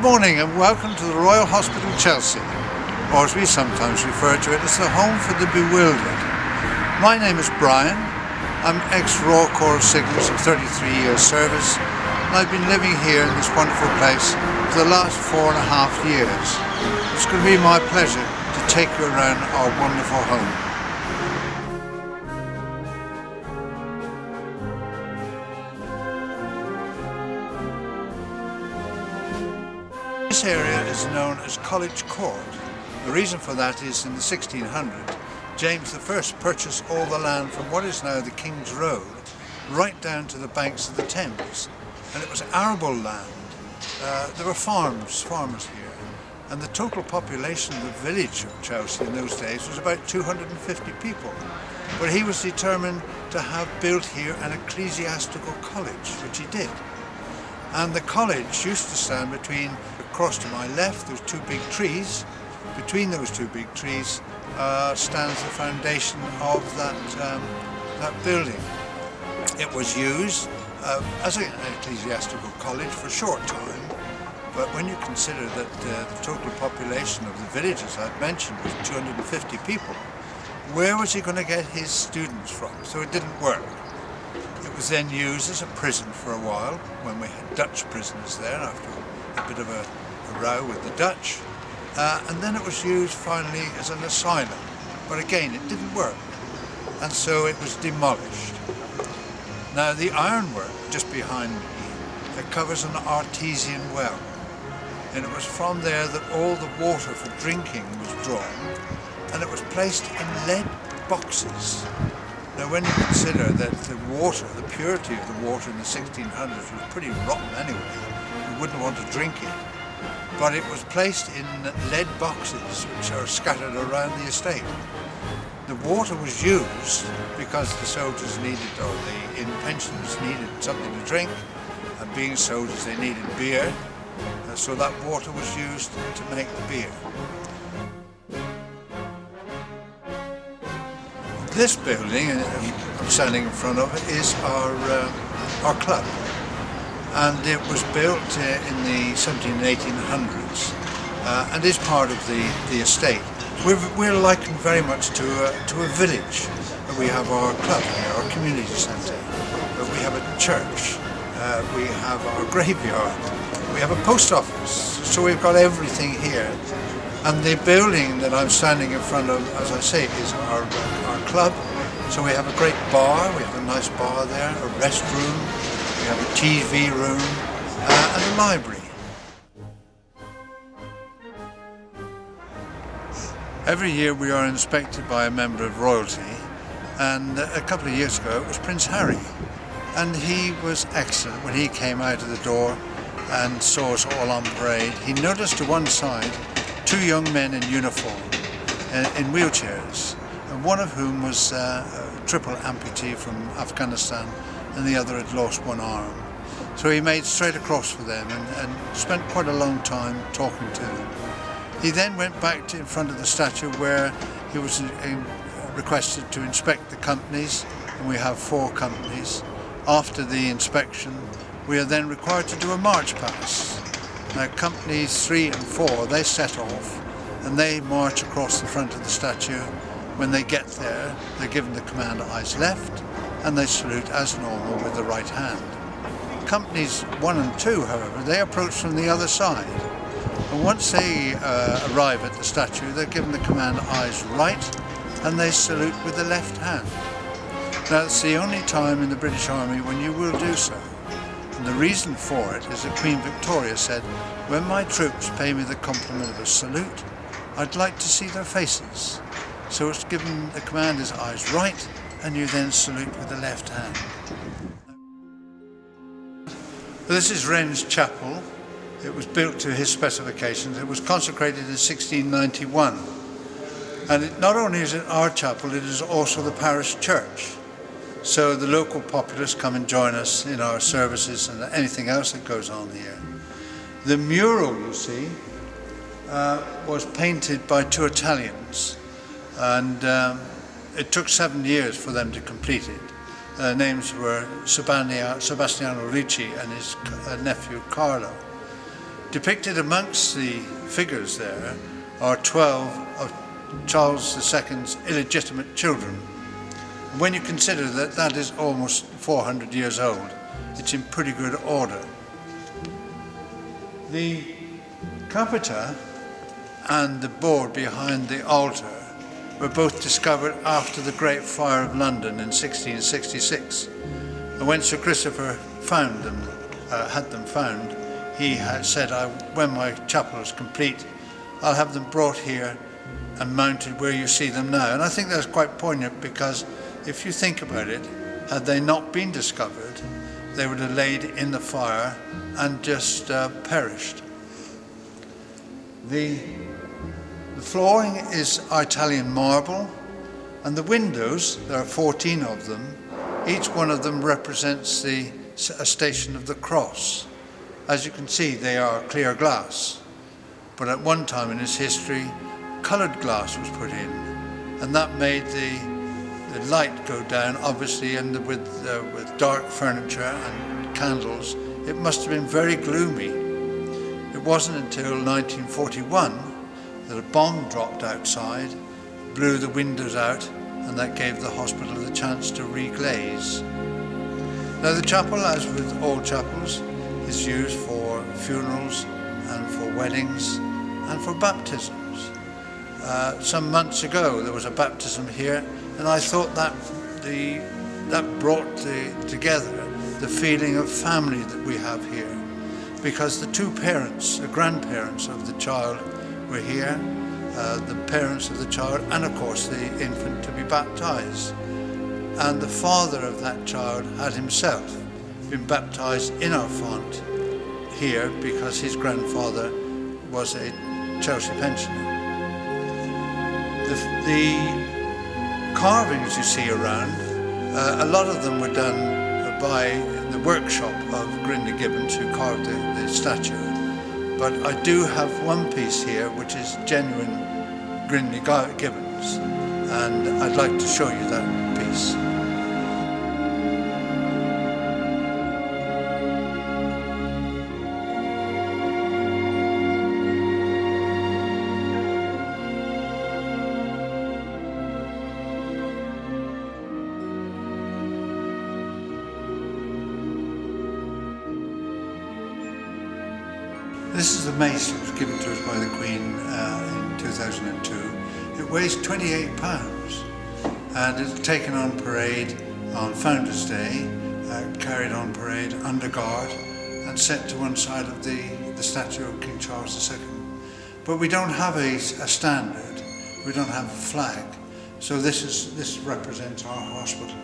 morning and welcome to the Royal Hospital Chelsea, or as we sometimes refer to it as the home for the bewildered. My name is Brian. I'm ex-Royal Corps of Signals of 33 years service, and I've been living here in this wonderful place for the last 4.5 years. It's going to be my pleasure to take you around our wonderful home. This area is known as College Court. The reason for that is in the 1600s, James I purchased all the land from what is now the King's Road right down to the banks of the Thames, and it was arable land. There were farmers here, and the total population of the village of Chelsea in those days was about 250 people. But he was determined to have built here an ecclesiastical college, which he did. And the college used to stand between, across to my left, there's two big trees. Between those two big trees stands the foundation of that building. It was used as an ecclesiastical college for a short time, but when you consider that the total population of the village, as I've mentioned, was 250 people, where was he going to get his students from? So it didn't work. It was then used as a prison for a while, when we had Dutch prisoners there after a bit of a row with the Dutch. And then it was used finally as an asylum. But again, it didn't work. And so it was demolished. Now the ironwork just behind me, it covers an artesian well. And it was from there that all the water for drinking was drawn, and it was placed in lead boxes. Now when you consider that the water, the purity of the water in the 1600s was pretty rotten anyway, you wouldn't want to drink it. But it was placed in lead boxes which are scattered around the estate. The water was used because the soldiers needed, or the in-pensioners needed something to drink, and being soldiers they needed beer, so that water was used to make the beer. This building I'm standing in front of is our club, and it was built in the 1700s and 1800s and is part of the estate. We're likened very much to a village. We have our club here, our community centre, we have a church, we have our graveyard, we have a post office, so we've got everything here. And the building that I'm standing in front of, as I say, is our club. So we have a great bar, we have a nice bar there, a restroom, we have a TV room, and a library. Every year we are inspected by a member of royalty, and a couple of years ago it was Prince Harry. And he was excellent when he came out of the door and saw us all on parade. He noticed to one side two young men in uniform, in wheelchairs, and one of whom was a triple amputee from Afghanistan, and the other had lost one arm. So he made straight across for them and spent quite a long time talking to them. He then went back in front of the statue where he was requested to inspect the companies, and we have 4 companies. After the inspection, we are then required to do a march past. Now companies 3 and 4, they set off and they march across the front of the statue. When they get there, they're given the command eyes left, and they salute as normal with the right hand. Companies 1 and 2, however, they approach from the other side. And once they arrive at the statue, they're given the command eyes right, and they salute with the left hand. Now it's the only time in the British Army when you will do so. And the reason for it is that Queen Victoria said, "When my troops pay me the compliment of a salute, I'd like to see their faces." So it's given, the command is eyes right, and you then salute with the left hand. This is Wren's Chapel. It was built to his specifications. It was consecrated in 1691. And not only is it our chapel, it is also the parish church. So the local populace come and join us in our services and anything else that goes on here. The mural, you see, was painted by 2 Italians, and it took 7 years for them to complete it. Their names were Sebastiano Ricci and his nephew Carlo. Depicted amongst the figures there are 12 of Charles II's illegitimate children. When you consider that that is almost 400 years old, it's in pretty good order. The capita and the board behind the altar were both discovered after the Great Fire of London in 1666. And when Sir Christopher found them, had them found, he had said, when my chapel is complete, I'll have them brought here and mounted where you see them now. And I think that's quite poignant, because if you think about it, had they not been discovered, they would have laid in the fire and just perished. The flooring is Italian marble, and the windows, there are 14 of them, each one of them represents a station of the cross. As you can see, they are clear glass, but at one time in its history, coloured glass was put in, and that made the light go down, obviously, and with dark furniture and candles, it must have been very gloomy. It wasn't until 1941 that a bomb dropped outside, blew the windows out, and that gave the hospital the chance to reglaze. Now the chapel, as with all chapels, is used for funerals and for weddings and for baptisms. Some months ago there was a baptism here, and I thought that brought together the feeling of family that we have here, because the two parents, the grandparents of the child, were here, the parents of the child, and of course the infant to be baptized. And the father of that child had himself been baptized in our font here because his grandfather was a Chelsea pensioner. The carvings you see around, a lot of them were done by the workshop of Grinda Gibbons, who carved the statue. But I do have one piece here which is genuine Grinda Gibbons, and I'd like to show you that piece. This is the mace that was given to us by the Queen in 2002. It weighs 28 pounds, and it's taken on parade on Founders' Day, carried on parade under guard, and set to one side of the statue of King Charles II. But we don't have a standard, we don't have a flag, so this represents our hospital.